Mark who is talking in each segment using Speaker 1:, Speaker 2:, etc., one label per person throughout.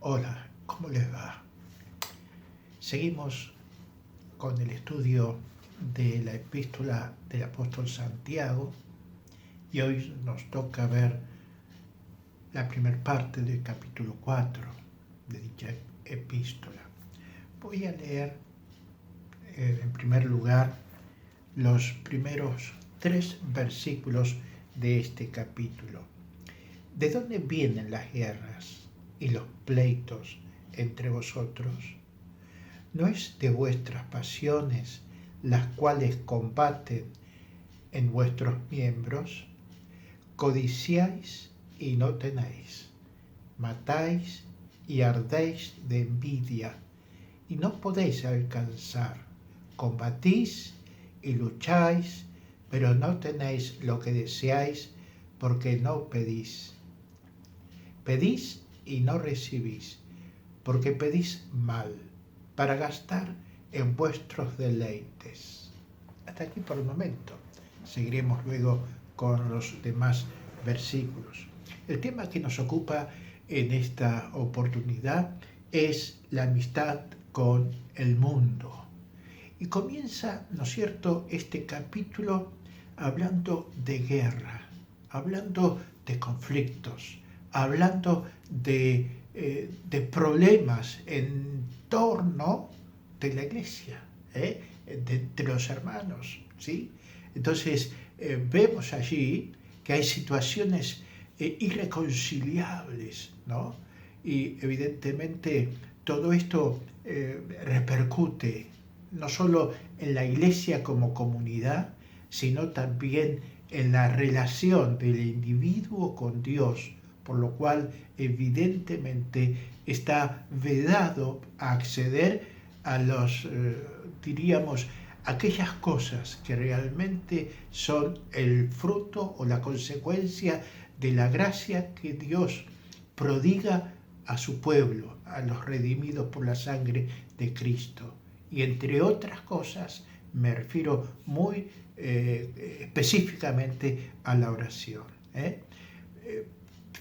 Speaker 1: Hola, ¿cómo les va? Seguimos con el estudio de la epístola del apóstol Santiago y hoy nos toca ver la primera parte del capítulo 4 de dicha epístola. Voy a leer en primer lugar los primeros 3 versículos de este capítulo. ¿De dónde vienen las guerras y los pleitos entre vosotros? ¿No es de vuestras pasiones las cuales combaten en vuestros miembros? Codiciáis y no tenéis, matáis y ardéis de envidia y no podéis alcanzar, combatís y lucháis, pero no tenéis lo que deseáis porque no pedís. Pedís y no recibís, porque pedís mal, para gastar en vuestros deleites. Hasta aquí por el momento. Seguiremos luego con los demás versículos. El tema que nos ocupa en esta oportunidad es la amistad con el mundo. Y comienza, ¿no es cierto?, este capítulo hablando de guerra, hablando de conflictos, hablando de problemas en torno de la iglesia, de los hermanos, ¿sí? Entonces vemos allí que hay situaciones irreconciliables, ¿no? Y evidentemente todo esto repercute no solo en la iglesia como comunidad, sino también en la relación del individuo con Dios, por lo cual evidentemente está vedado a acceder a aquellas cosas que realmente son el fruto o la consecuencia de la gracia que Dios prodiga a su pueblo, a los redimidos por la sangre de Cristo. Y entre otras cosas me refiero muy específicamente a la oración.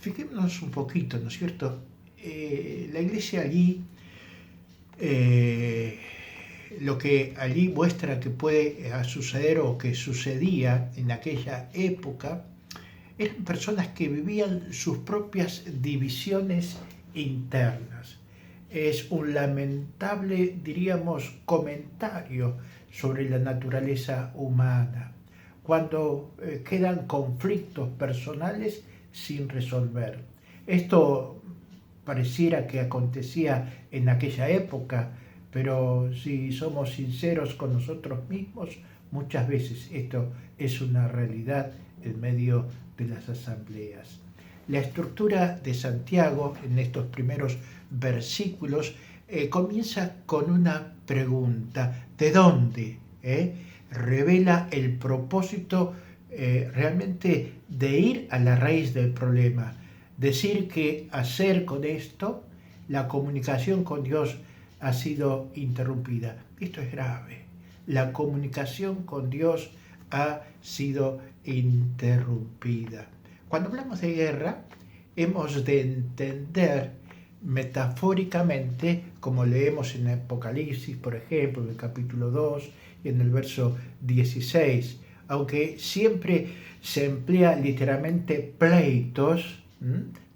Speaker 1: Fijémonos un poquito, ¿no es cierto? La iglesia allí, lo que allí muestra que puede suceder o que sucedía en aquella época, eran personas que vivían sus propias divisiones internas. Es un lamentable, diríamos, comentario sobre la naturaleza humana, cuando quedan conflictos personales sin resolver. Esto pareciera que acontecía en aquella época, pero si somos sinceros con nosotros mismos, muchas veces esto es una realidad en medio de las asambleas. La estructura de Santiago en estos primeros versículos comienza con una pregunta: ¿de dónde? Revela el propósito realmente de ir a la raíz del problema, decir que hacer con esto la comunicación con Dios ha sido interrumpida. Esto es grave. La comunicación con Dios ha sido interrumpida. Cuando hablamos de guerra, hemos de entender metafóricamente, como leemos en Apocalipsis, por ejemplo, en el capítulo 2 y en el verso 16, aunque siempre se emplea literalmente pleitos,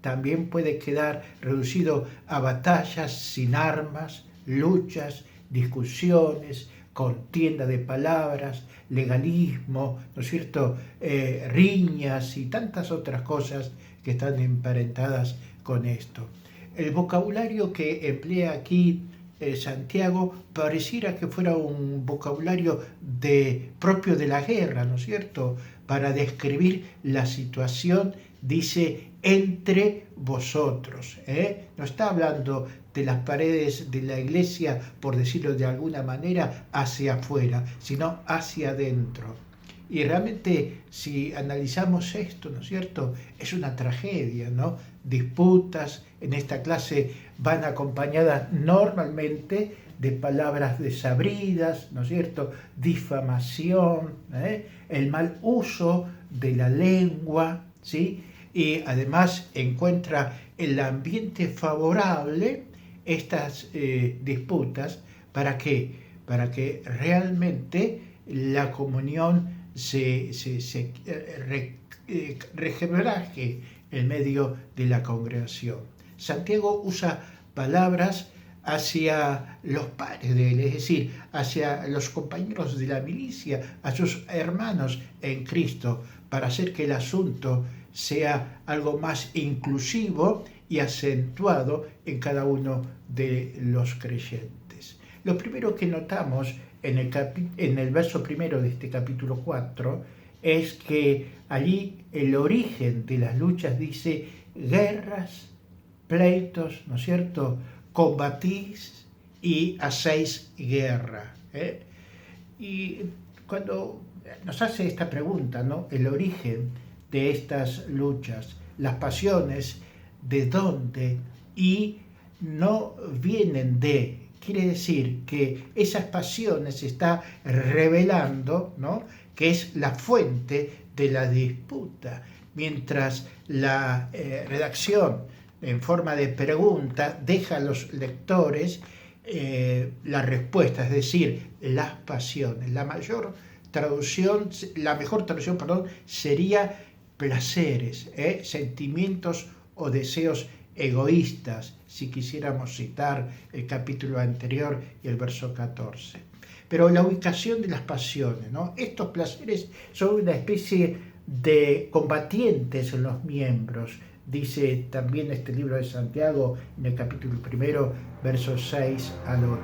Speaker 1: también puede quedar reducido a batallas sin armas, luchas, discusiones, contienda de palabras, legalismo, ¿no es cierto?, riñas y tantas otras cosas que están emparentadas con esto. El vocabulario que emplea aquí Santiago pareciera que fuera un vocabulario propio de la guerra, ¿no es cierto?, para describir la situación, dice, entre vosotros. No está hablando de las paredes de la iglesia, por decirlo de alguna manera, hacia afuera, sino hacia adentro. Y realmente, si analizamos esto, ¿no es cierto?, es una tragedia, ¿no? Disputas en esta clase van acompañadas normalmente de palabras desabridas, ¿no es cierto?, difamación, el mal uso de la lengua, ¿sí?, y además encuentra el ambiente favorable estas disputas. ¿Para qué? Para que realmente la comunión se regebraje en medio de la congregación. Santiago usa palabras hacia los pares de él, es decir, hacia los compañeros de la milicia, a sus hermanos en Cristo, para hacer que el asunto sea algo más inclusivo y acentuado en cada uno de los creyentes. Lo primero que notamos en el verso primero de este capítulo 4 es que allí el origen de las luchas dice guerras, pleitos, ¿no es cierto? Combatís y hacéis guerra. Y cuando nos hace esta pregunta, ¿no? El origen de estas luchas, las pasiones, ¿de dónde? Y no vienen de, quiere decir que esas pasiones se está revelando, ¿no? Que es la fuente de la disputa, mientras la redacción en forma de pregunta deja a los lectores la respuesta, es decir, las pasiones. La mejor traducción sería placeres, sentimientos o deseos egoístas, si quisiéramos citar el capítulo anterior y el verso 14. Pero la ubicación de las pasiones, ¿no? Estos placeres son una especie de combatientes en los miembros, dice también este libro de Santiago en el capítulo 1, versos 6 al 8.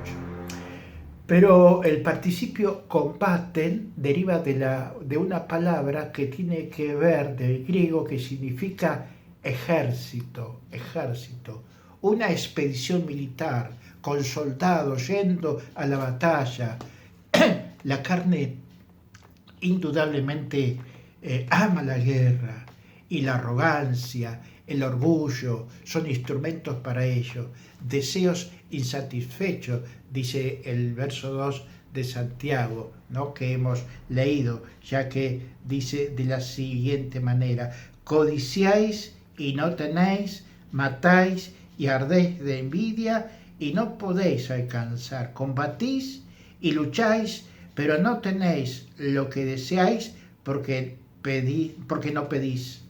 Speaker 1: Pero el participio combaten deriva de una palabra que tiene que ver del griego, que significa ejército, una expedición militar con soldados yendo a la batalla. La carne indudablemente ama la guerra, y la arrogancia, el orgullo son instrumentos para ello. Deseos insatisfechos, dice el verso 2 de Santiago, ¿no? Que hemos leído, ya que dice de la siguiente manera: codiciáis y no tenéis, matáis y ardéis de envidia y no podéis alcanzar, combatís y lucháis, pero no tenéis lo que deseáis porque no pedís.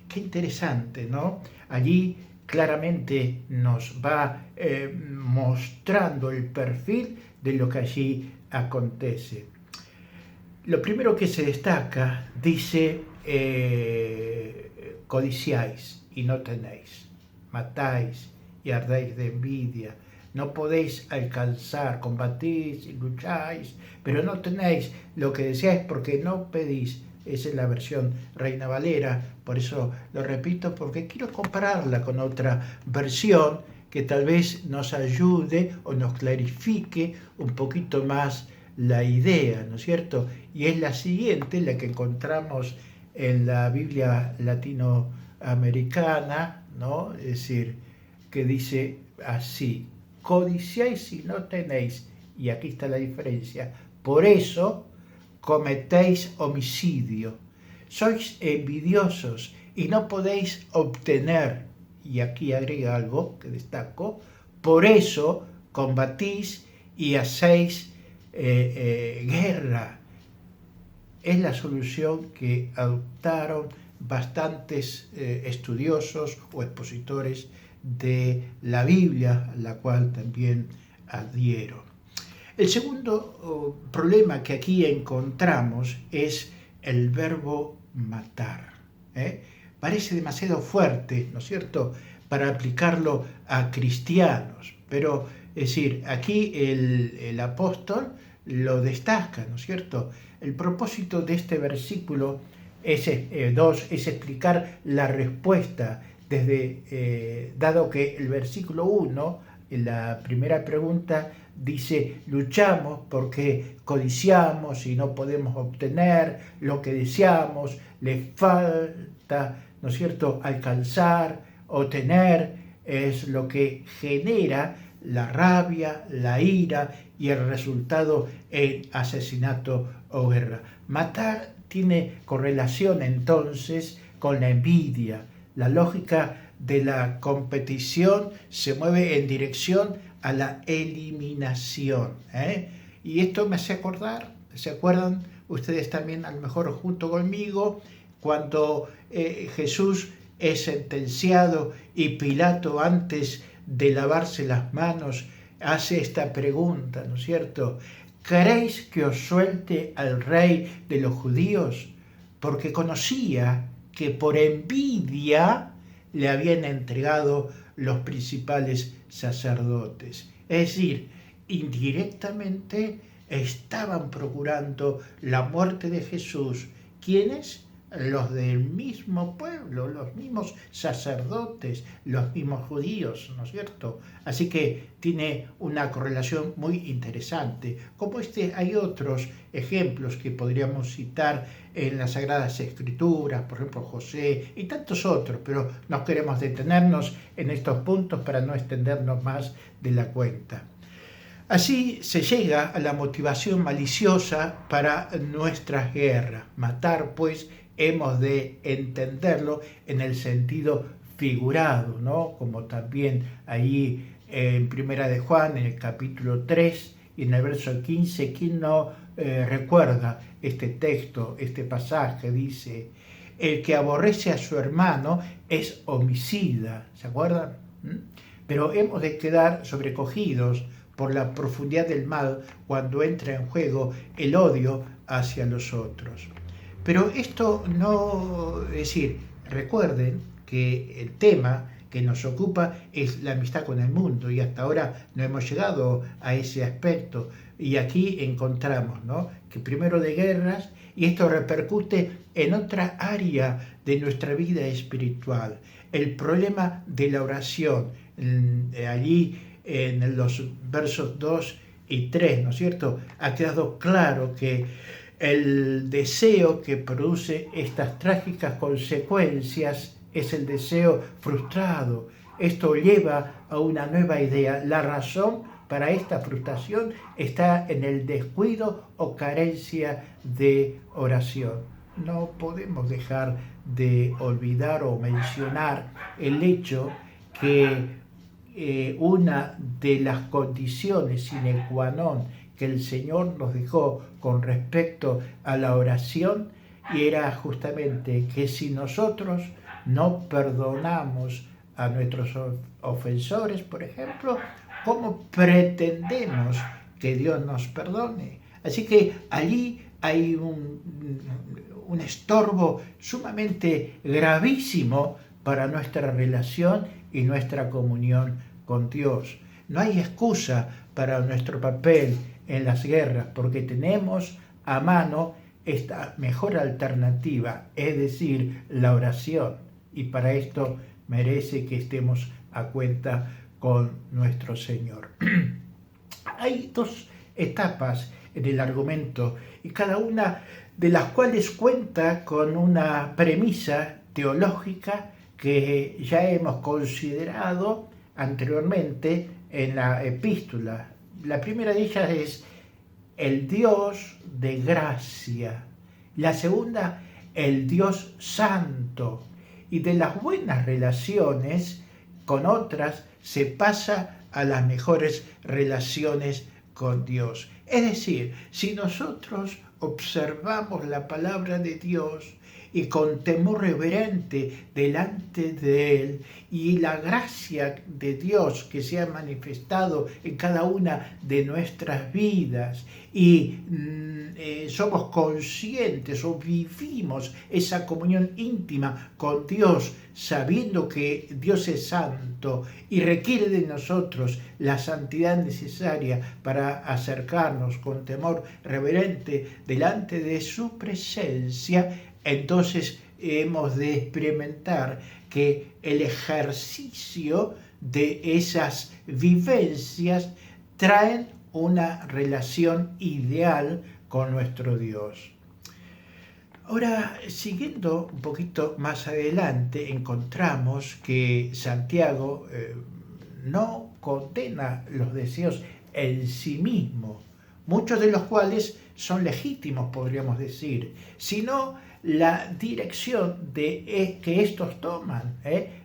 Speaker 1: Qué interesante, ¿no? Allí claramente nos va mostrando el perfil de lo que allí acontece. Lo primero que se destaca, dice, codiciáis y no tenéis, matáis y ardéis de envidia, no podéis alcanzar, combatís y lucháis, pero no tenéis lo que deseáis porque no pedís. Esa es la versión Reina Valera, por eso lo repito, porque quiero compararla con otra versión que tal vez nos ayude o nos clarifique un poquito más la idea, ¿no es cierto? Y es la siguiente, la que encontramos en la Biblia latinoamericana, ¿no? Es decir, que dice así: codiciáis y no tenéis, y aquí está la diferencia, por eso cometéis homicidio, sois envidiosos y no podéis obtener, y aquí agrega algo que destaco, por eso combatís y hacéis guerra. Es la solución que adoptaron bastantes estudiosos o expositores de la Biblia, a la cual también adhiero. El segundo problema que aquí encontramos es el verbo matar. Parece demasiado fuerte, ¿no es cierto?, para aplicarlo a cristianos, pero es decir, aquí el apóstol lo destaca, ¿no es cierto? El propósito de este versículo es explicar la respuesta, dado que el versículo 1, en la primera pregunta, dice: luchamos porque codiciamos y no podemos obtener lo que deseamos, le falta, ¿no es cierto?, alcanzar o tener, es lo que genera la rabia, la ira y el resultado en asesinato o guerra. Matar tiene correlación entonces con la envidia. La lógica de la competición se mueve en dirección a la eliminación. Y esto me hace acordar, ¿se acuerdan ustedes también, a lo mejor junto conmigo, cuando Jesús es sentenciado y Pilato, antes de lavarse las manos, hace esta pregunta, ¿no es cierto? ¿Queréis que os suelte al rey de los judíos? Porque conocía que por envidia le habían entregado los principales sacerdotes. Es decir, indirectamente estaban procurando la muerte de Jesús. ¿Quiénes? Los del mismo pueblo, los mismos sacerdotes, los mismos judíos, ¿no es cierto? Así que tiene una correlación muy interesante. Como este, hay otros ejemplos que podríamos citar en las Sagradas Escrituras, por ejemplo José y tantos otros, pero no queremos detenernos en estos puntos para no extendernos más de la cuenta. Así se llega a la motivación maliciosa para nuestras guerras. Matar, pues, hemos de entenderlo en el sentido figurado, ¿no? Como también ahí en Primera de Juan, en el capítulo 3 y en el verso 15, ¿quién no recuerda este texto, este pasaje? Dice, el que aborrece a su hermano es homicida, ¿se acuerdan? Pero hemos de quedar sobrecogidos por la profundidad del mal cuando entra en juego el odio hacia los otros. Pero esto no, es decir, recuerden que el tema que nos ocupa es la amistad con el mundo y hasta ahora no hemos llegado a ese aspecto. Y aquí encontramos, ¿no?, que primero de guerras, y esto repercute en otra área de nuestra vida espiritual, el problema de la oración. Allí en los versos 2 y 3, ¿no es cierto?, ha quedado claro que el deseo que produce estas trágicas consecuencias es el deseo frustrado. Esto lleva a una nueva idea. La razón para esta frustración está en el descuido o carencia de oración. No podemos dejar de olvidar o mencionar el hecho que una de las condiciones sine qua non que el Señor nos dejó con respecto a la oración era justamente que si nosotros no perdonamos a nuestros ofensores, por ejemplo, ¿cómo pretendemos que Dios nos perdone? Así que allí hay un estorbo sumamente gravísimo para nuestra relación y nuestra comunión con Dios. No hay excusa para nuestro papel en las guerras porque tenemos a mano esta mejor alternativa, es decir, la oración. Y para esto merece que estemos a cuenta con nuestro Señor. Hay dos etapas en el argumento y cada una de las cuales cuenta con una premisa teológica que ya hemos considerado anteriormente en la epístola. La primera de ellas es el Dios de gracia. La segunda, el Dios santo. Y de las buenas relaciones con otras se pasa a las mejores relaciones con Dios. Es decir, si nosotros observamos la palabra de Dios y con temor reverente delante de Él y la gracia de Dios que se ha manifestado en cada una de nuestras vidas y somos conscientes o vivimos esa comunión íntima con Dios sabiendo que Dios es santo y requiere de nosotros la santidad necesaria para acercarnos con temor reverente delante de su presencia, entonces hemos de experimentar que el ejercicio de esas vivencias traen una relación ideal con nuestro Dios. Ahora, siguiendo un poquito más adelante, encontramos que Santiago no condena los deseos en sí mismo, muchos de los cuales son legítimos, podríamos decir, sino la dirección que estos toman.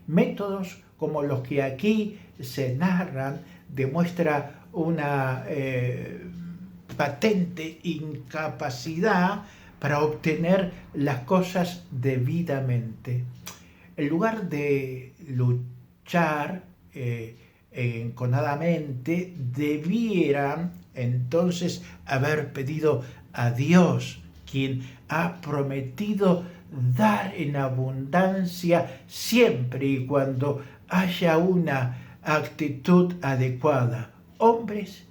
Speaker 1: Métodos como los que aquí se narran demuestra una patente incapacidad para obtener las cosas debidamente. En lugar de luchar enconadamente, debieran entonces haber pedido a Dios, quien ha prometido dar en abundancia siempre y cuando haya una actitud adecuada. Hombres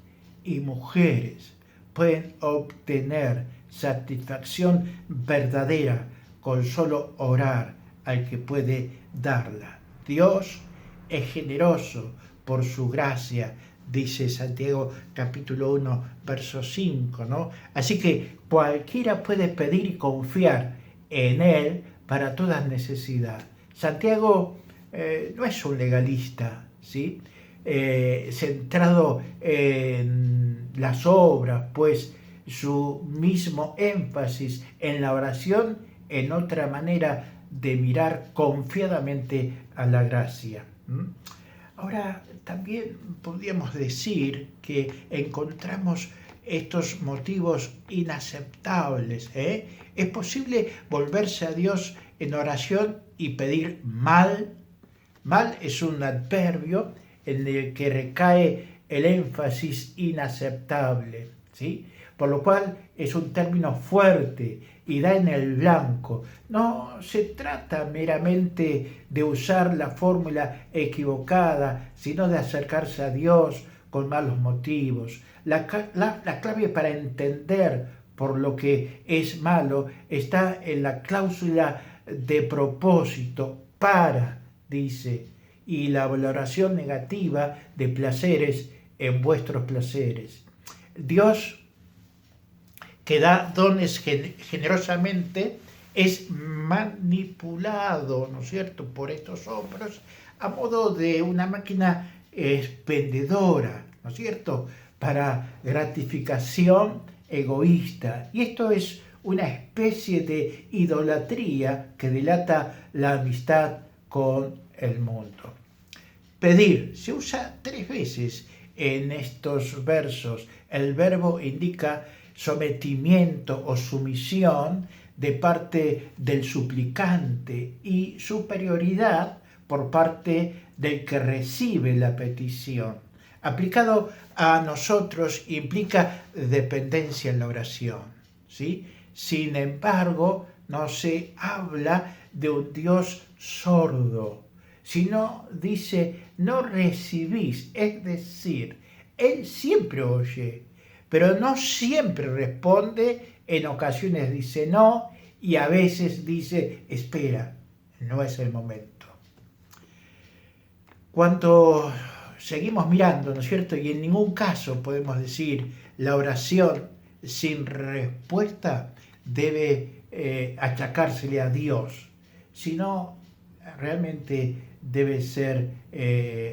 Speaker 1: y mujeres pueden obtener satisfacción verdadera con solo orar al que puede darla. Dios es generoso por su gracia, dice Santiago capítulo 1, verso 5, ¿no? Así que cualquiera puede pedir y confiar en Él para toda necesidad. Santiago no es un legalista, ¿sí? Centrado en las obras, pues su mismo énfasis en la oración en otra manera de mirar confiadamente a la gracia. Ahora, también podríamos decir que encontramos estos motivos inaceptables. ¿Es posible volverse a Dios en oración y pedir mal? Mal es un adverbio en el que recae el énfasis inaceptable, ¿sí? Por lo cual es un término fuerte y da en el blanco. No se trata meramente de usar la fórmula equivocada, sino de acercarse a Dios con malos motivos. La clave para entender por lo que es malo está en la cláusula de propósito, para, dice, y la valoración negativa de placeres en vuestros placeres. Dios, que da dones generosamente, es manipulado, ¿no es cierto?, por estos hombres a modo de una máquina expendedora, ¿no es cierto?, para gratificación egoísta. Y esto es una especie de idolatría que delata la amistad con el mundo. Pedir se usa 3 veces en estos versos. El verbo indica sometimiento o sumisión de parte del suplicante y superioridad por parte del que recibe la petición. Aplicado a nosotros implica dependencia en la oración, ¿sí? Sin embargo, no se habla de un Dios sordo, sino dice no recibís, es decir, Él siempre oye, pero no siempre responde, en ocasiones dice no y a veces dice espera, no es el momento. Cuando seguimos mirando, ¿no es cierto? Y en ningún caso podemos decir la oración sin respuesta debe achacársele a Dios, sino realmente debe ser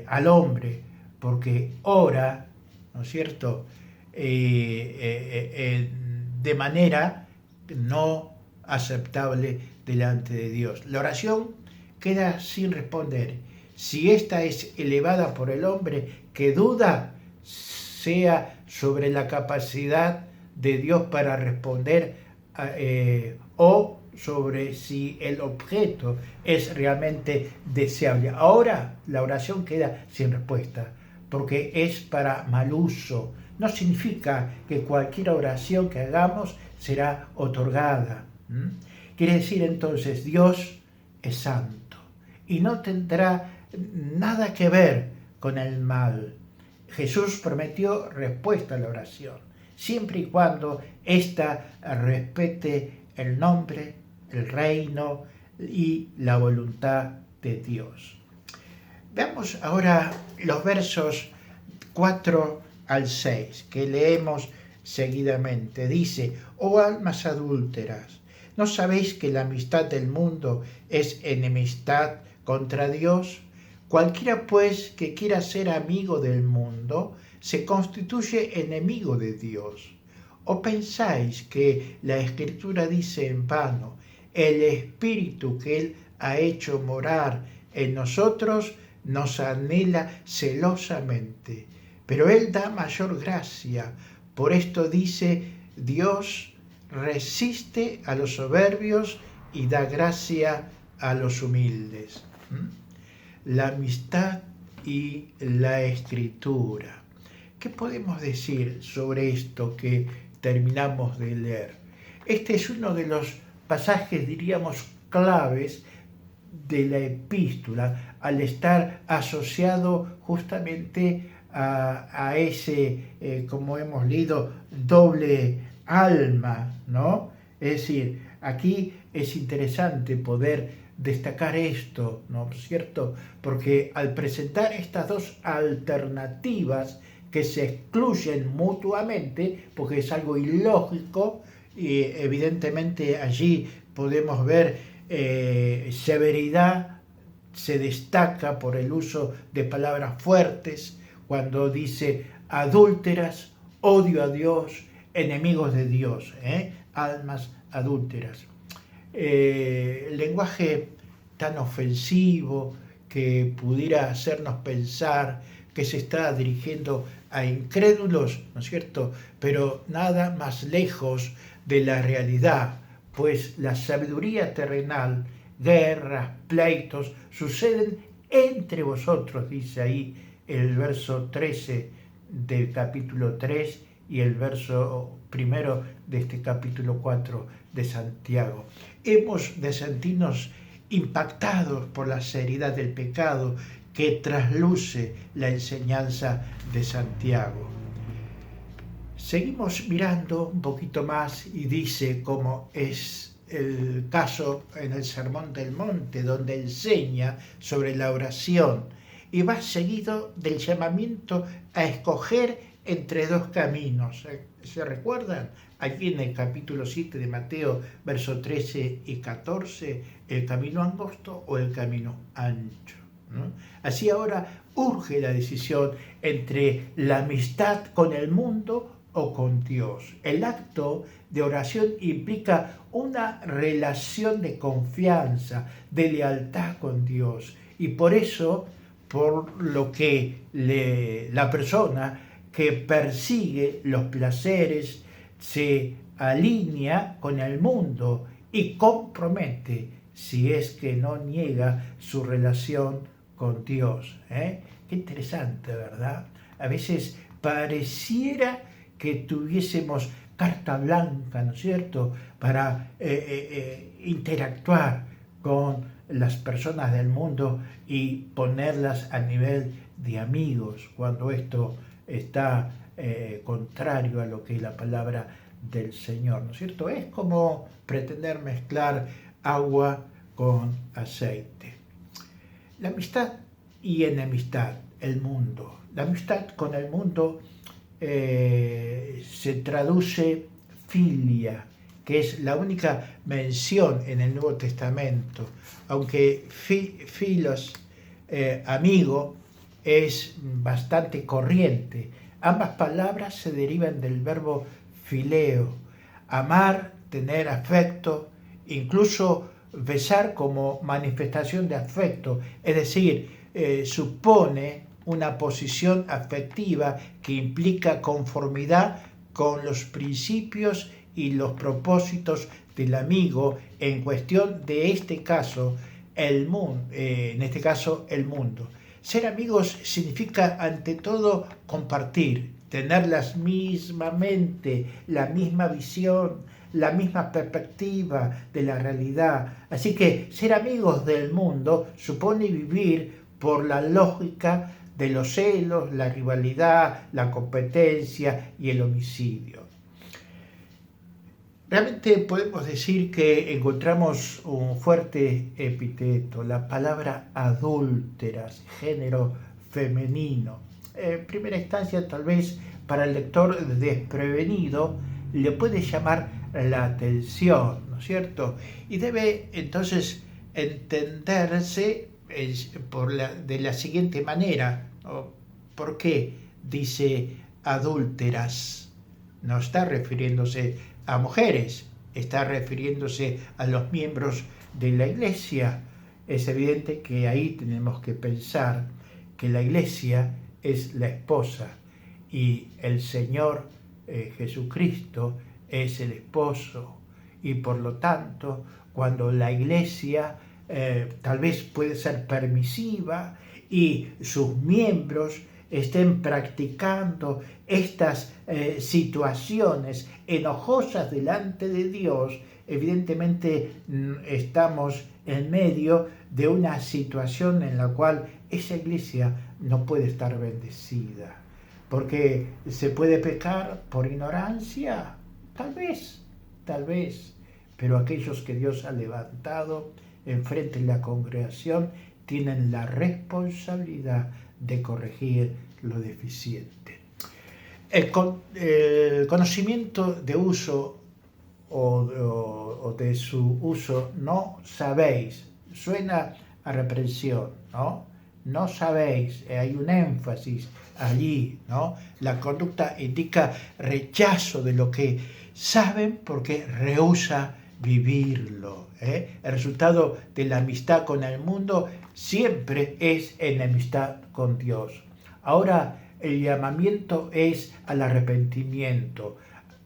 Speaker 1: al hombre, porque ora, ¿no es cierto?, de manera no aceptable delante de Dios. La oración queda sin responder. Si ésta es elevada por el hombre que duda, sea sobre la capacidad de Dios para responder o sobre si el objeto es realmente deseable. Ahora la oración queda sin respuesta porque es para mal uso. No significa que cualquier oración que hagamos será otorgada. Quiere decir entonces, Dios es santo y no tendrá nada que ver con el mal. Jesús prometió respuesta a la oración, siempre y cuando ésta respete el nombre, el reino y la voluntad de Dios. Veamos ahora los versos 4 al 6, que leemos seguidamente. Dice: oh almas adúlteras, ¿no sabéis que la amistad del mundo es enemistad contra Dios? Cualquiera pues que quiera ser amigo del mundo se constituye enemigo de Dios. ¿O pensáis que la Escritura dice en vano: el Espíritu que Él ha hecho morar en nosotros nos anhela celosamente. Pero Él da mayor gracia. Por esto dice, Dios resiste a los soberbios y da gracia a los humildes. La amistad y la escritura. ¿Qué podemos decir sobre esto que terminamos de leer? Este es uno de los pasajes, diríamos, claves de la epístola, al estar asociado justamente a ese, como hemos leído, doble alma, ¿no? Es decir, aquí es interesante poder destacar esto, ¿no es cierto? Porque al presentar estas dos alternativas que se excluyen mutuamente, porque es algo ilógico, y evidentemente allí podemos ver severidad, se destaca por el uso de palabras fuertes, cuando dice adúlteras, odio a Dios, enemigos de Dios, almas adúlteras. El lenguaje tan ofensivo que pudiera hacernos pensar que se está dirigiendo a incrédulos, ¿no es cierto? Pero nada más lejos de la realidad, pues la sabiduría terrenal, guerras, pleitos, suceden entre vosotros, dice ahí el verso 13 del capítulo 3 y el verso primero de este capítulo 4 de Santiago. Hemos de sentirnos impactados por la seriedad del pecado que trasluce la enseñanza de Santiago. Seguimos mirando un poquito más y dice, como es el caso en el Sermón del Monte, donde enseña sobre la oración, y va seguido del llamamiento a escoger entre dos caminos. ¿Se recuerdan? Aquí en el capítulo 7 de Mateo, versos 13 y 14, el camino angosto o el camino ancho, ¿no? Así ahora urge la decisión entre la amistad con el mundo o con Dios. El acto de oración implica una relación de confianza, de lealtad con Dios. Y por eso, por lo que la persona que persigue los placeres se alinea con el mundo y compromete, si es que no niega su relación con Dios. Qué interesante, ¿verdad? A veces pareciera que tuviésemos carta blanca, ¿no es cierto?, para interactuar con las personas del mundo y ponerlas a nivel de amigos, cuando esto está contrario a lo que es la palabra del Señor, ¿no es cierto? Es como pretender mezclar agua con aceite. La amistad y enemistad, el mundo. La amistad con el mundo se traduce filia, que es la única mención en el Nuevo Testamento, aunque filos, amigo, es bastante corriente. Ambas palabras se derivan del verbo fileo, amar, tener afecto, incluso besar como manifestación de afecto, es decir, supone una posición afectiva que implica conformidad con los principios y los propósitos del amigo en cuestión de este caso, el mundo, en este caso el mundo. Ser amigos significa ante todo compartir, tener la misma mente, la misma visión, la misma perspectiva de la realidad. Así que ser amigos del mundo supone vivir por la lógica de los celos, la rivalidad, la competencia y el homicidio. Realmente podemos decir que encontramos un fuerte epíteto, la palabra adúlteras, género femenino. En primera instancia, tal vez para el lector desprevenido, le puede llamar la atención, ¿no es cierto? Y debe entonces entenderse de la siguiente manera, ¿no? ¿Por qué dice adúlteras? No está refiriéndose a mujeres, está refiriéndose a los miembros de la iglesia. Es evidente que ahí tenemos que pensar que la iglesia es la esposa y el Señor Jesucristo es el esposo, y por lo tanto cuando la iglesia tal vez puede ser permisiva y sus miembros estén practicando estas situaciones enojosas delante de Dios, evidentemente estamos en medio de una situación en la cual esa iglesia no puede estar bendecida. Porque se puede pecar por ignorancia, tal vez, pero aquellos que Dios ha levantado enfrente de la congregación tienen la responsabilidad de corregir lo deficiente. El conocimiento de uso o de su uso, no sabéis, suena a reprensión, ¿no? No sabéis, hay un énfasis allí, ¿no? La conducta indica rechazo de lo que saben porque rehúsa vivirlo. El resultado de la amistad con el mundo siempre es enemistad con Dios. Ahora el llamamiento es al arrepentimiento.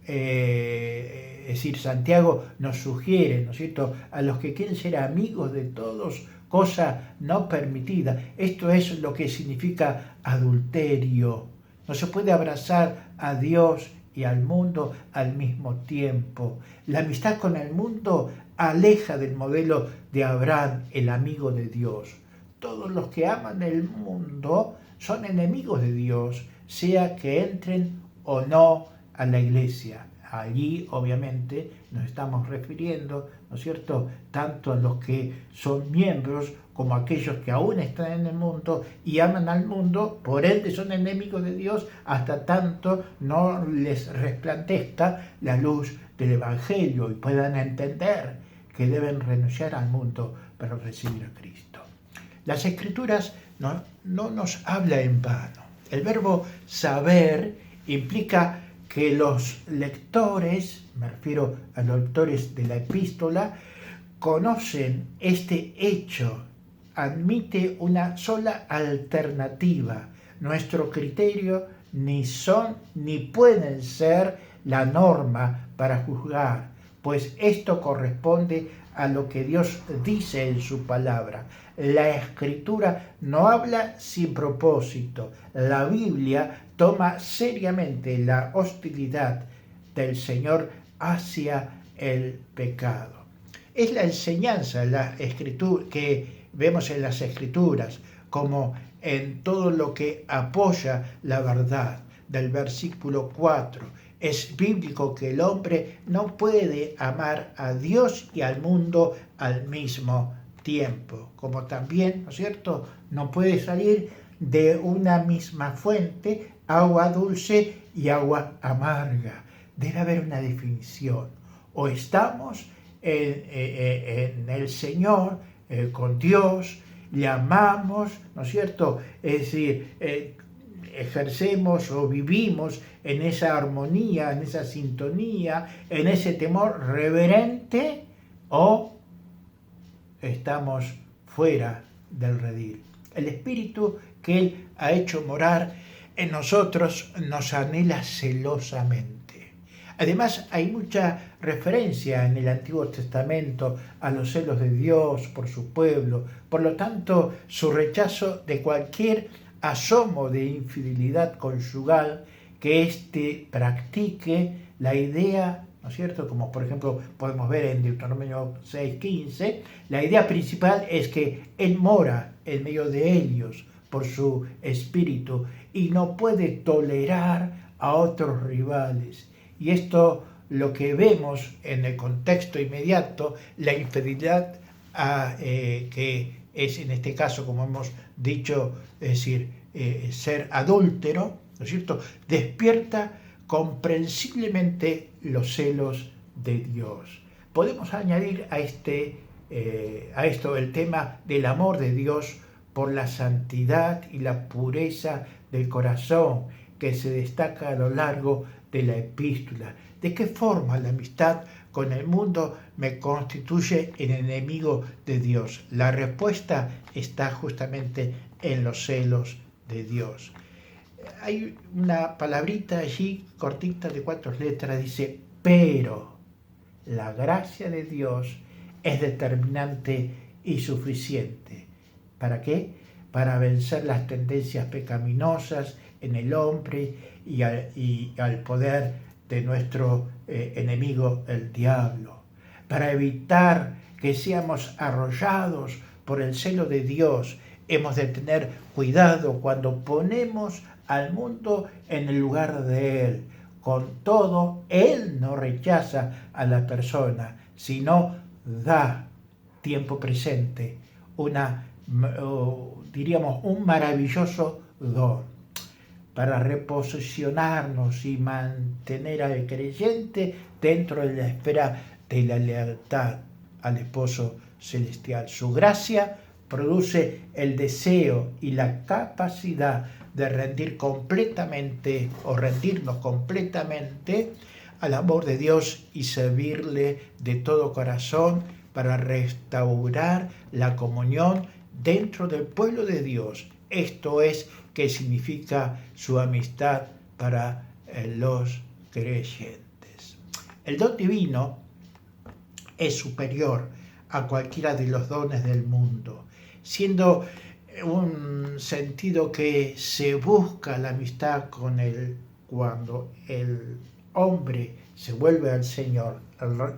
Speaker 1: Es decir, Santiago nos sugiere, ¿no es cierto?, a los que quieren ser amigos de todos, cosa no permitida. Esto es lo que significa adulterio. No se puede abrazar a Dios y al mundo al mismo tiempo. La amistad con el mundo aleja del modelo de Abraham, el amigo de Dios. Todos los que aman el mundo son enemigos de Dios, sea que entren o no a la iglesia. Allí, obviamente, nos estamos refiriendo, ¿no es cierto?, tanto a los que son miembros como a aquellos que aún están en el mundo y aman al mundo, por ende son enemigos de Dios, hasta tanto no les resplandezca la luz del Evangelio y puedan entender que deben renunciar al mundo para recibir a Cristo. Las Escrituras no nos hablan en vano. El verbo saber implica que los lectores, me refiero a los lectores de la epístola, conocen este hecho, admite una sola alternativa. Nuestro criterio ni son ni pueden ser la norma para juzgar, pues esto corresponde a lo que Dios dice en su palabra. La Escritura no habla sin propósito. La Biblia toma seriamente la hostilidad del Señor hacia el pecado. Es la enseñanza la escritura, que vemos en las Escrituras, como en todo lo que apoya la verdad. Del versículo 4, es bíblico que el hombre no puede amar a Dios y al mundo al mismo tiempo, como también, ¿no es cierto?, no puede salir de una misma fuente agua dulce y agua amarga. Debe haber una definición. O estamos en el Señor, con Dios, le amamos, ¿no es cierto?, es decir, ejercemos o vivimos en esa armonía, en esa sintonía, en ese temor reverente, o estamos fuera del redil. El Espíritu que Él ha hecho morar en nosotros nos anhela celosamente. Además, hay mucha referencia en el Antiguo Testamento a los celos de Dios por su pueblo. Por lo tanto, su rechazo de cualquier asomo de infidelidad conyugal que éste practique, la idea, ¿no es cierto?, como por ejemplo podemos ver en Deuteronomio 6:15, la idea principal es que Él mora en medio de ellos por su espíritu y no puede tolerar a otros rivales. Y esto lo que vemos en el contexto inmediato, la infidelidad que es en este caso, como hemos dicho, es decir, ser adúltero, ¿no es cierto?, despierta comprensiblemente los celos de Dios. Podemos añadir a esto el tema del amor de Dios por la santidad y la pureza del corazón que se destaca a lo largo de la epístola. ¿De qué forma la amistad con el mundo me constituye el enemigo de Dios. La respuesta está justamente en los celos de Dios. Hay una palabrita allí cortita de 4 letras, dice, pero la gracia de Dios es determinante y suficiente. ¿Para qué? Para vencer las tendencias pecaminosas en el hombre y al poder de nuestro enemigo, el diablo. Para evitar que seamos arrollados por el celo de Dios, hemos de tener cuidado cuando ponemos al mundo en el lugar de Él. Con todo, Él no rechaza a la persona, sino da tiempo presente un maravilloso don para reposicionarnos y mantener al creyente dentro de la esfera de la lealtad al esposo celestial. Su gracia produce el deseo y la capacidad de rendirnos completamente al amor de Dios y servirle de todo corazón para restaurar la comunión dentro del pueblo de Dios. Esto es que significa su amistad para los creyentes. El don divino es superior a cualquiera de los dones del mundo, siendo un sentido que se busca la amistad con Él cuando el hombre se vuelve al Señor.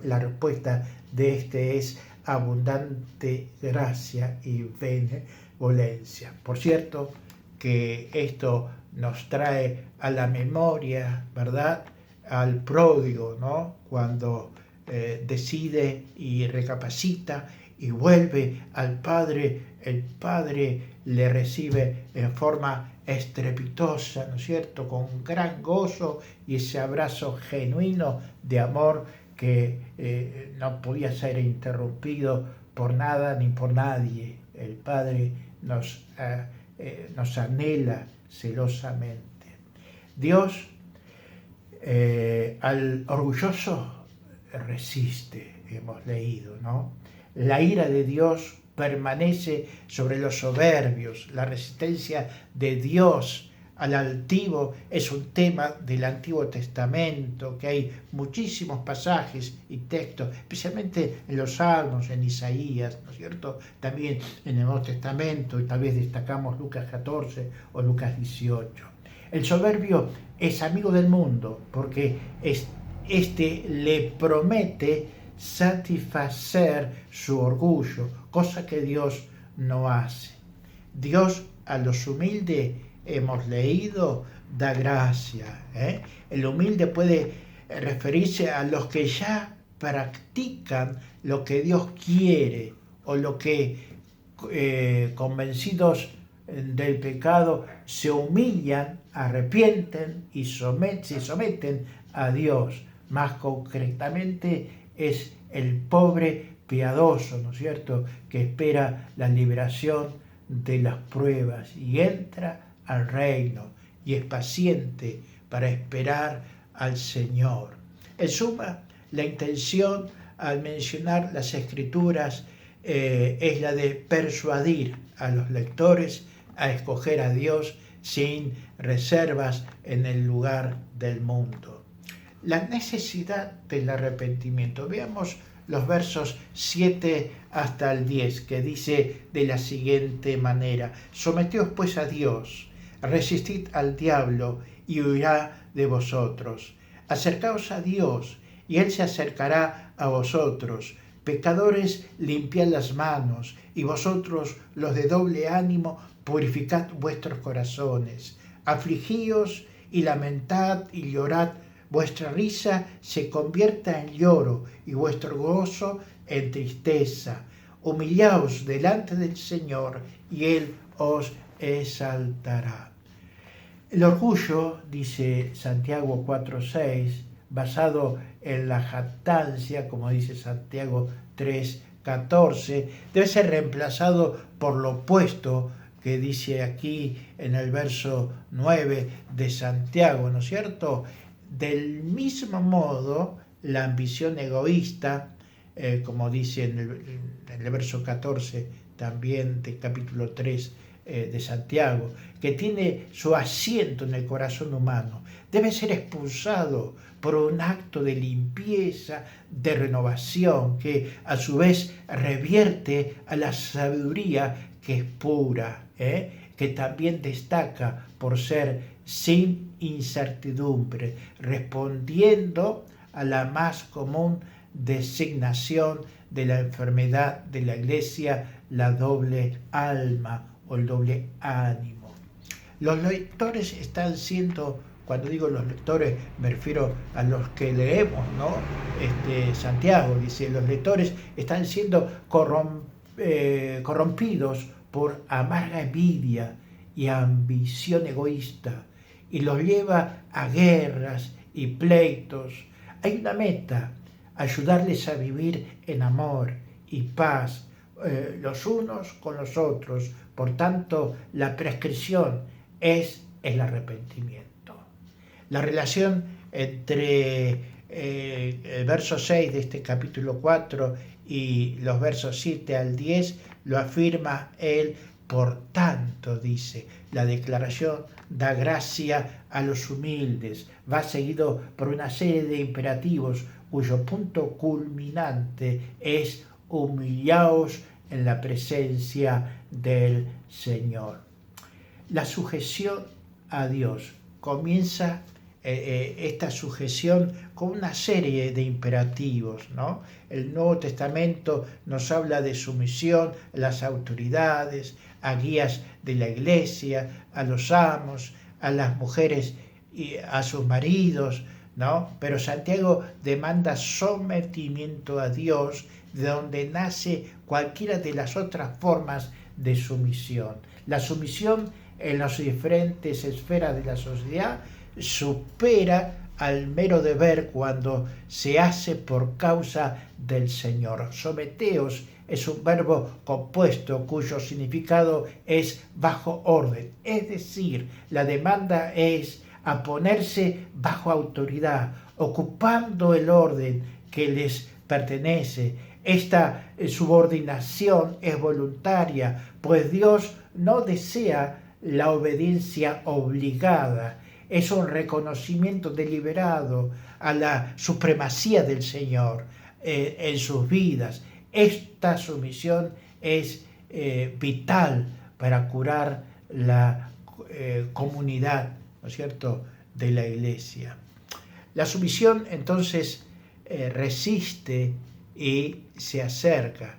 Speaker 1: La respuesta de este es abundante gracia y benevolencia. Por cierto, que esto nos trae a la memoria, ¿verdad?, al pródigo, ¿no?, cuando decide y recapacita y vuelve al Padre. El Padre le recibe en forma estrepitosa, ¿no es cierto?, con gran gozo y ese abrazo genuino de amor que no podía ser interrumpido por nada ni por nadie. El Padre nos anhela celosamente. Dios al orgulloso resiste, hemos leído, ¿no? La ira de Dios permanece sobre los soberbios. La resistencia de Dios al altivo es un tema del Antiguo Testamento, que hay muchísimos pasajes y textos, especialmente en los Salmos, en Isaías, ¿no es cierto? También en el Nuevo Testamento, y tal vez destacamos Lucas 14 o Lucas 18. El soberbio es amigo del mundo, porque este le promete satisfacer su orgullo, cosa que Dios no hace. Dios a los humildes, hemos leído, da gracia. El humilde puede referirse a los que ya practican lo que Dios quiere, o lo que convencidos del pecado se humillan, arrepienten y se someten a Dios. Más concretamente es el pobre piadoso, ¿no es cierto?, que espera la liberación de las pruebas y entra al reino y es paciente para esperar al Señor. En suma, la intención al mencionar las Escrituras es la de persuadir a los lectores a escoger a Dios sin reservas en el lugar del mundo. La necesidad del arrepentimiento. Veamos los versos 7 hasta el 10, que dice de la siguiente manera: someteos pues a Dios, resistid al diablo y huirá de vosotros. Acercaos a Dios y Él se acercará a vosotros. Pecadores, limpiad las manos, y vosotros, los de doble ánimo, purificad vuestros corazones. Afligíos y lamentad y llorad. Vuestra risa se convierta en lloro y vuestro gozo en tristeza. Humillaos delante del Señor y Él os exaltará. El orgullo, dice Santiago 4:6, basado en la jactancia, como dice Santiago 3:14, debe ser reemplazado por lo opuesto que dice aquí en el verso 9 de Santiago, ¿no es cierto? Del mismo modo la ambición egoísta, como dice en el verso 14 también del capítulo 3 de Santiago, que tiene su asiento en el corazón humano, debe ser expulsado por un acto de limpieza, de renovación, que a su vez revierte a la sabiduría que es pura, que también destaca por ser sin incertidumbre, respondiendo a la más común designación de la enfermedad de la Iglesia, la doble alma o el doble ánimo. Los lectores están siendo, cuando digo los lectores me refiero a los que leemos, ¿no? Santiago dice, los lectores están siendo corrompidos por amarga envidia y ambición egoísta, y los lleva a guerras y pleitos. Hay una meta: ayudarles a vivir en amor y paz los unos con los otros. Por tanto, la prescripción es el arrepentimiento. La relación entre el verso 6 de este capítulo 4 y los versos 7 al 10 lo afirma él. Por tanto, dice, la declaración da gracia a los humildes, va seguido por una serie de imperativos cuyo punto culminante es humillaos en la presencia del Señor. La sujeción a Dios comienza esta sujeción con una serie de imperativos, ¿no? El Nuevo Testamento nos habla de sumisión a las autoridades, a guías de la iglesia, a los amos, a las mujeres y a sus maridos, ¿no? Pero Santiago demanda sometimiento a Dios, de donde nace cualquiera de las otras formas de sumisión. La sumisión en las diferentes esferas de la sociedad supera al mero deber cuando se hace por causa del Señor. Someteos es un verbo compuesto cuyo significado es bajo orden, es decir, la demanda es a ponerse bajo autoridad, ocupando el orden que les pertenece. Esta subordinación es voluntaria, pues Dios no desea la obediencia obligada. Es un reconocimiento deliberado a la supremacía del Señor en sus vidas. Esta sumisión es vital para curar la comunidad, ¿no es cierto?, de la iglesia. La sumisión entonces resiste y se acerca.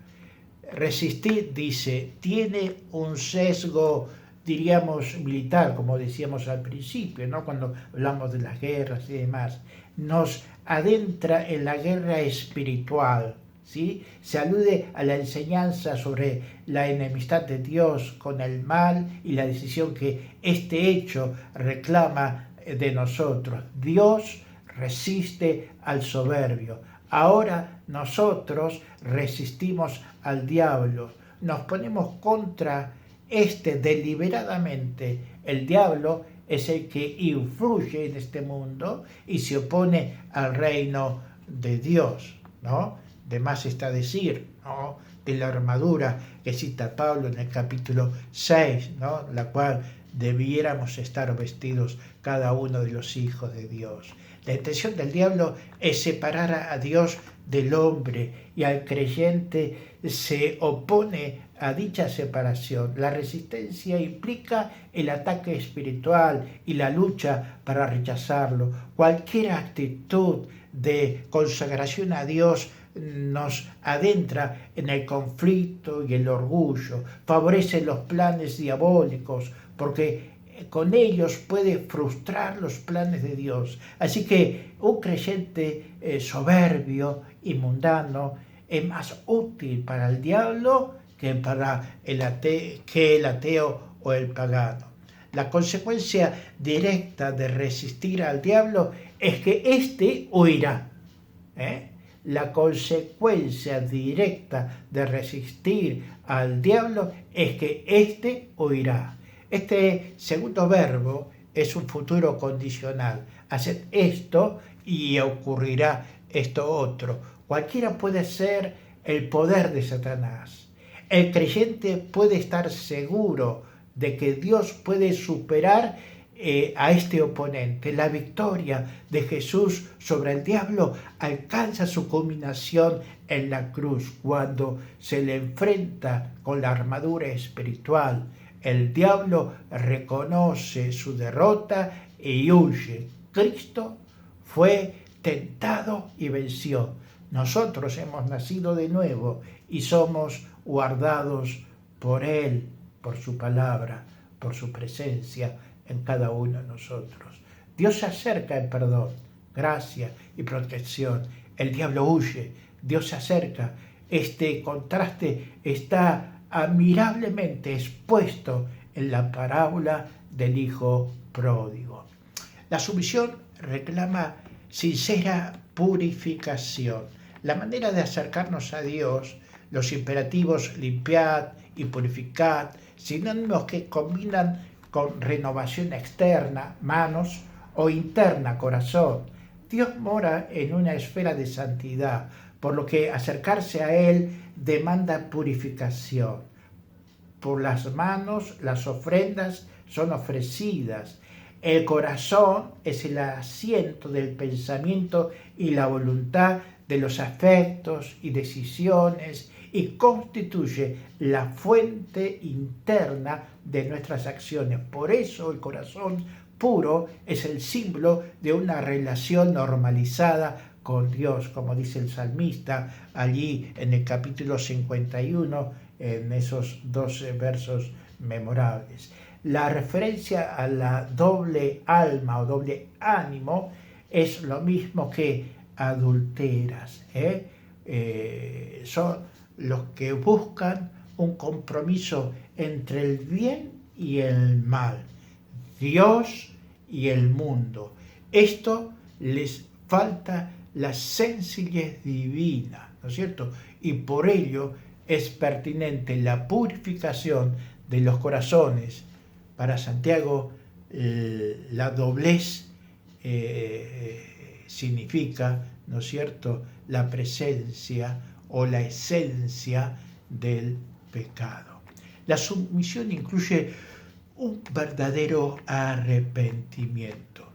Speaker 1: Resistir, dice, tiene un sesgo, diríamos, militar, como decíamos al principio, ¿no? Cuando hablamos de las guerras y demás. Nos adentra en la guerra espiritual, ¿sí? Se alude a la enseñanza sobre la enemistad de Dios con el mal y la decisión que este hecho reclama de nosotros. Dios resiste al soberbio. Ahora nosotros resistimos al diablo. Nos ponemos contra deliberadamente. El diablo es el que influye en este mundo y se opone al reino de Dios, ¿no? De más está decir, ¿no?, de la armadura que cita Pablo en el capítulo 6, ¿no?, la cual debiéramos estar vestidos cada uno de los hijos de Dios. La intención del diablo es separar a Dios del hombre, y al creyente se opone a dicha separación. La resistencia implica el ataque espiritual y la lucha para rechazarlo. Cualquier actitud de consagración a Dios nos adentra en el conflicto y el orgullo, favorece los planes diabólicos, porque con ellos puede frustrar los planes de Dios. Así que un creyente soberbio y mundano es más útil para el diablo que para el ateo o el pagano. La consecuencia directa de resistir al diablo es que éste huirá. La consecuencia directa de resistir al diablo es que éste huirá. Este segundo verbo es un futuro condicional. Haced esto y ocurrirá esto otro. Cualquiera puede ser el poder de Satanás. El creyente puede estar seguro de que Dios puede superar a este oponente. La victoria de Jesús sobre el diablo alcanza su culminación en la cruz, cuando se le enfrenta con la armadura espiritual. El diablo reconoce su derrota y huye. Cristo fue tentado y venció. Nosotros hemos nacido de nuevo y somos guardados por Él, por su palabra, por su presencia en cada uno de nosotros. Dios se acerca en perdón, gracia y protección. El diablo huye, Dios se acerca. Este contraste está admirablemente expuesto en la parábola del hijo pródigo. La sumisión reclama sincera purificación. La manera de acercarnos a Dios, los imperativos limpiad y purificad, sinónimos que combinan con renovación externa, manos, o interna, corazón. Dios mora en una esfera de santidad, por lo que acercarse a Él demanda purificación. Por las manos las ofrendas son ofrecidas. El corazón es el asiento del pensamiento y la voluntad de los afectos y decisiones y constituye la fuente interna de nuestras acciones. Por eso el corazón puro es el símbolo de una relación normalizada con Dios, como dice el salmista allí en el capítulo 51, en esos 12 versos memorables. La referencia a la doble alma o doble ánimo es lo mismo que adulteras. Son los que buscan un compromiso entre el bien y el mal, Dios y el mundo. Esto les falta la sencillez divina, ¿no es cierto? Y por ello es pertinente la purificación de los corazones. Para Santiago, la doblez significa, ¿no es cierto?, la presencia o la esencia del pecado. La sumisión incluye un verdadero arrepentimiento.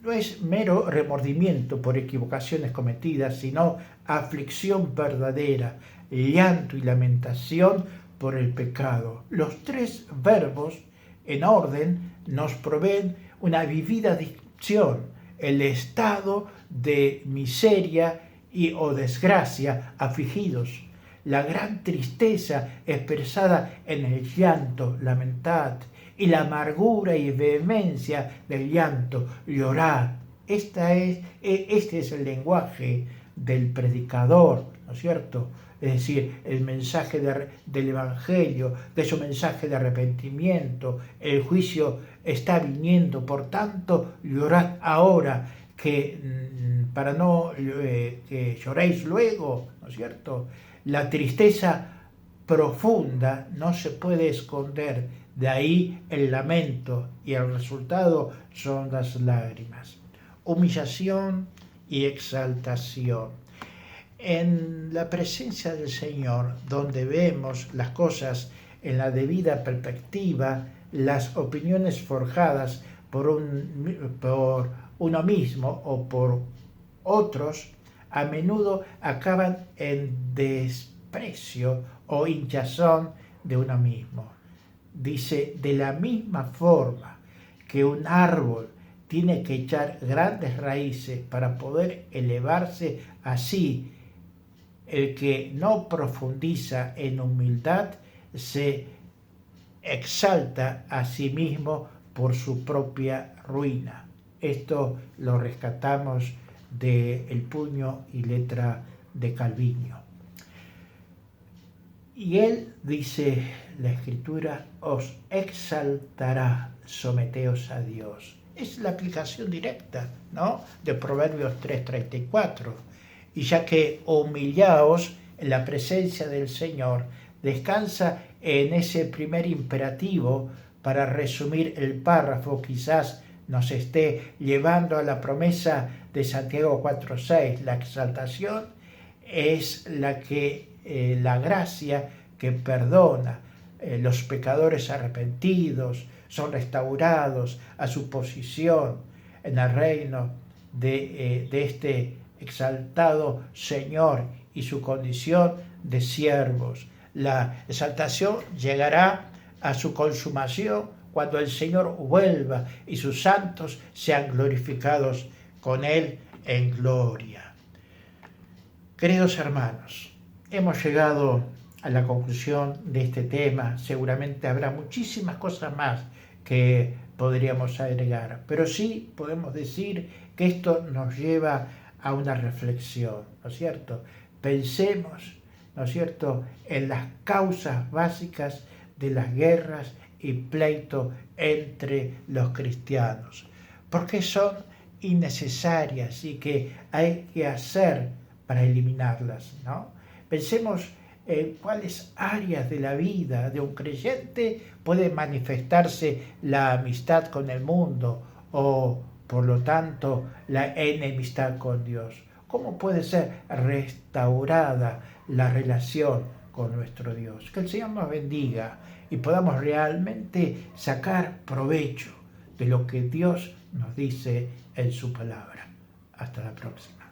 Speaker 1: No es mero remordimiento por equivocaciones cometidas, sino aflicción verdadera, llanto y lamentación por el pecado. Los tres verbos en orden nos proveen una vivida dicción, el estado de miseria y o desgracia afligidos, la gran tristeza expresada en el llanto, lamentad, y la amargura y vehemencia del llanto, llorar. Este es el lenguaje del predicador, ¿no es cierto? Es decir, el mensaje del Evangelio, de su mensaje de arrepentimiento. El juicio está viniendo, por tanto, llorad ahora, para no que lloréis luego, ¿no es cierto? La tristeza profunda no se puede esconder, de ahí el lamento, y el resultado son las lágrimas. Humillación y exaltación. En la presencia del Señor, donde vemos las cosas en la debida perspectiva, las opiniones forjadas por uno mismo o por otros, a menudo acaban en desprecio o hinchazón de uno mismo. Dice, de la misma forma que un árbol tiene que echar grandes raíces para poder elevarse, así el que no profundiza en humildad se exalta a sí mismo por su propia ruina. Esto lo rescatamos del puño y letra de Calviño. Y él, dice la Escritura, os exaltará, someteos a Dios. Es la aplicación directa, ¿no?, de Proverbios 3:34. Y ya que humillaos en la presencia del Señor, descansa en ese primer imperativo. Para resumir el párrafo, quizás nos esté llevando a la promesa de Santiago 4:6. La exaltación es la gracia que perdona. Los pecadores arrepentidos son restaurados a su posición en el reino de este exaltado Señor y su condición de siervos. La exaltación llegará a su consumación cuando el Señor vuelva y sus santos sean glorificados con Él en gloria. Queridos hermanos, hemos llegado a la conclusión de este tema. Seguramente habrá muchísimas cosas más que podríamos agregar, pero sí podemos decir que esto nos lleva a una reflexión, ¿no es cierto? Pensemos, ¿no es cierto?, en las causas básicas de las guerras y pleitos entre los cristianos, porque son innecesarias y que hay que hacer para eliminarlas, ¿no? Pensemos en cuáles áreas de la vida de un creyente puede manifestarse la amistad con el mundo o, por lo tanto, la enemistad con Dios. ¿Cómo puede ser restaurada la relación con nuestro Dios? Que el Señor nos bendiga y podamos realmente sacar provecho de lo que Dios nos dice en su palabra. Hasta la próxima.